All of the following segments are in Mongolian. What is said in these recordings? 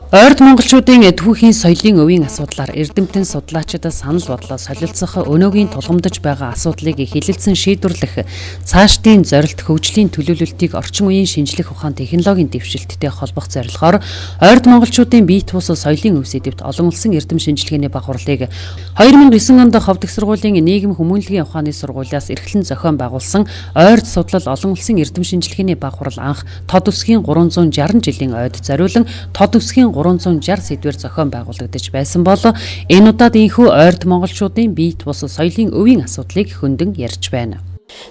Ойрд монголчуудын түүхийн соёлын өвийн асуудлаар эрдэмтэн судлаачид санал бодлоо солилцох өнөөгийн тулгамдж байгаа асуудлыг хилэлцэн шийдвэрлэх цаашдын зорилт хөгжлийн төлөвлөлтийг орчин үеийн шинжлэх ухаан технологийн дэвшилттэй холбох зорилгоор ойрд монголчуудын бие тус соёлын өв сэдвт олон улсын эрдэм шинжилгээний баг хурлыг 2009 онд Ховд их сургуулийн нийгэм хүмүүнлэгийн ухааны сургуулиас эрхлэн зохион байгуулсан ойрд судлал олон улсын эрдэм шинжилгээний баг хурал анх тод үсгийн 360 жилийн ойд зориулан тод үсгийн 360 сэдвээр зохион байгуулагдаж байсан бол энэ удаад энэхүү ойрд монголчуудын бие тус соёлын өвийн асуудлыг хөндөн ярьж байна.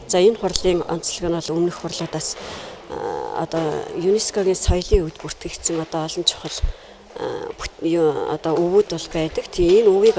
За энэ хурлын онцлог нь бол өмнөх хурлуудаас ЮНЕСКОгийн соёлын өвд бүртгэгдсэн олон чухал өвүүд бол байдаг. Тийм энэ өвийг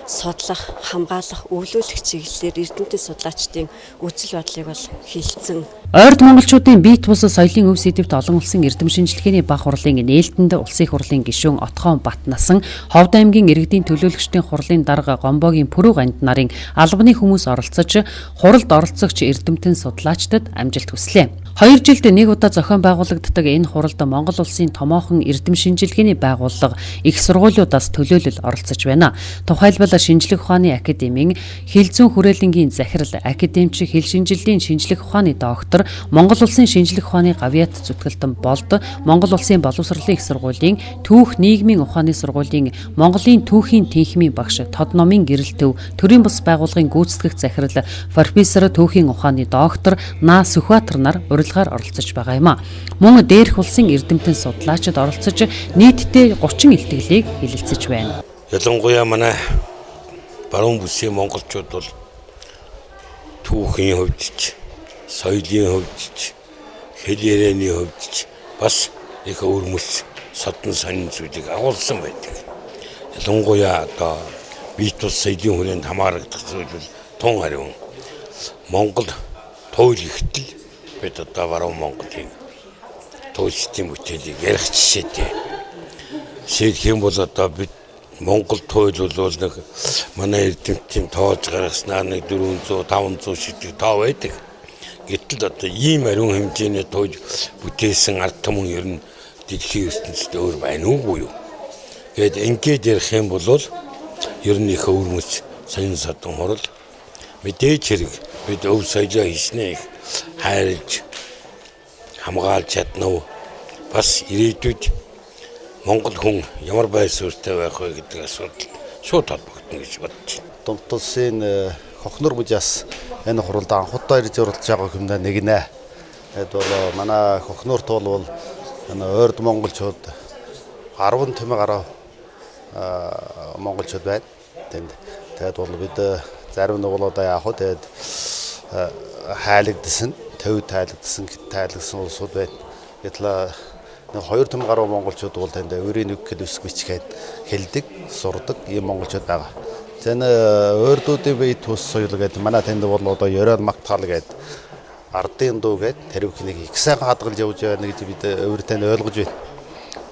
судлах, хамгаалах, өвлүүлэх чиглэлээр эрдэмтэн судлаачдын үзэл бодлыг бол хилцэн. Ойрд монголчуудын бие тус соёлын өв сэдвт олон улсын эрдэм шинжилгээний баг хурлын нээлтэнд улсын их хурлын гишүүн Отгоон Батнасан, Ховд аймгийн иргэдийн төлөөлөгчдийн хурлын дарга Гомбогийн Пүрэв ганд нарын албаны хүмүүс оролцож хуралд оролцогч эрдэмтэн судлаачдад амжилт хүслээ. 2 жилд нэг удаа зохион байгуулагддаг энэ хуралд Монгол улсын томоохон эрдэм шинжилгээний байгууллага их сургуулиудаас төлөөлөл оролцож байна. Тухайлбал Шинжлэх ухааны академийн хил зүүн хүрээлэнгийн захирал, академич хил шинжиллийн шинжлэх ухааны доктор, Монгол улсын шинжлэх ухааны гавьяат зүтгэлтэн болд, Монгол улсын боловсролын их сургуулийн түүх нийгмийн ухааны сургуулийн Монголын түүхийн тэнхимийн багш, тод номын гэрэл төв, төрийн бус байгууллагын гүйцэтгэх захирал, профессор түүхийн ухааны доктор Наа Сүхбаатар нар урилгаар оролцож байгаа юм а. Мөн дээрх улсын эрдэмтэн судлаачид оролцож нийтдээ 30 илтгэлийг хилэлцэж байна. Ялангуяа манай баруун бүсийн монголчууд бол түүхийн хувьд ч, соёлын хувьд ч, хэл ярианы хувьд ч бас их өрмөс содон сонин зүйлийг агуулсан байдаг. Ялангуяа бие тус соёлын хүрээнд хамаарагдах зүйл бол тун хариун. Монгол туйл ихтэл бид баруун Монголын туйлшдын бүтээлийг ярих жишээтэй. Жишээлх юм бол бид Монгол туйл бол нэг манай эрдэмтдийн тоож гаргаснаар нэг 400 500 шидэх тоо байдаг. Гэтэл ийм ариун хэмжээний туйл бүтээсэн ард түмэн ер нь дэлхийн ертөнцид өөр байна уугүй юу. Гэт ингээд ярих юм бол ер нь их өрмөц сонин содон хурал мэдээж хэрэг бид өв соёлоо хийснээ хайрлж хамгаалж чадна уу? Бас ирээдүйд Монгол хүн ямар байр суурьтай байх вэ гэдэг асуудал шууд холбогдно гэж бодож байна. Дунд улсын хохнор мужаас энэ хуралд анхудаа ирж оролцож байгаа хүмүүс нэг нэ. Тэгэд бол манай хохнор туул бол ойрд монголчууд 10 төмө гаруй монголчууд байна. Тэгэд бол бид зарим нэг бол яг хөө тэгэд хайлагдсан, төв тайлагдсан, тайлгсан улсууд байна. Гэтэл 2 төм гаруй монголчууд бол танд өөрийн нэг хэлс бичгээд хэлдэг, сурдаг ийм монголчууд байгаа. Зэн ойрдуудын бие тус соёл гэдэг манай танд бол ёроол магтаал гэдэг ардын дуу гэдэг тэрвхнийг их сайн хадгалж явж байна гэж бид өөр тань ойлгож байна.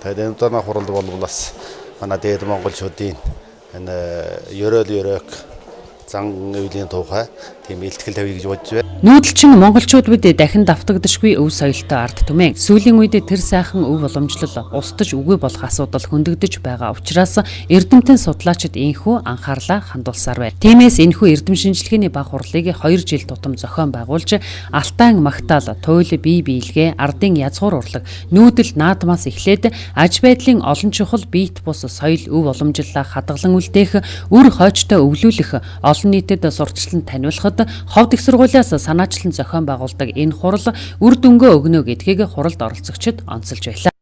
Тэгээд энэ удаа хуралд бол бас манай дээд монголчуудын энэ ёроог зан өвлийн тухай тийм илтгэл тавья гэж бодож байна. Нүүдэлчин монголчууд бид дахин давтагдашгүй өв соёлтой ард түмэн. Сүүлийн үед тэр сайхан өв уламжлал устж үгүй болох асуудал хөндөгдөж байгаа учраас эрдэмтэн судлаачид энэхүү анхаарлаа хандуулсаар байна. Тиймээс энэхүү эрдэм шинжилгээний баг хурлыг 2 жил тутам зохион байгуулж алтан магтаал, туйл бие биелгээ, ардын язгуур урлаг, нүүдэл наадмаас эхлээд аж байдлын олон чухал биет бус соёл өв уламжлалаа хадгалан үлдээх, үр хойчтой өвлүүлэх, олон нийтэд сурталчлан таниулахад Ховд их сургуулиас санаачлан зохион байгуулдаг энэ хурал үр дүнгээ өгнө гэдгийг хуралд оролцогчид онцолж байлаа.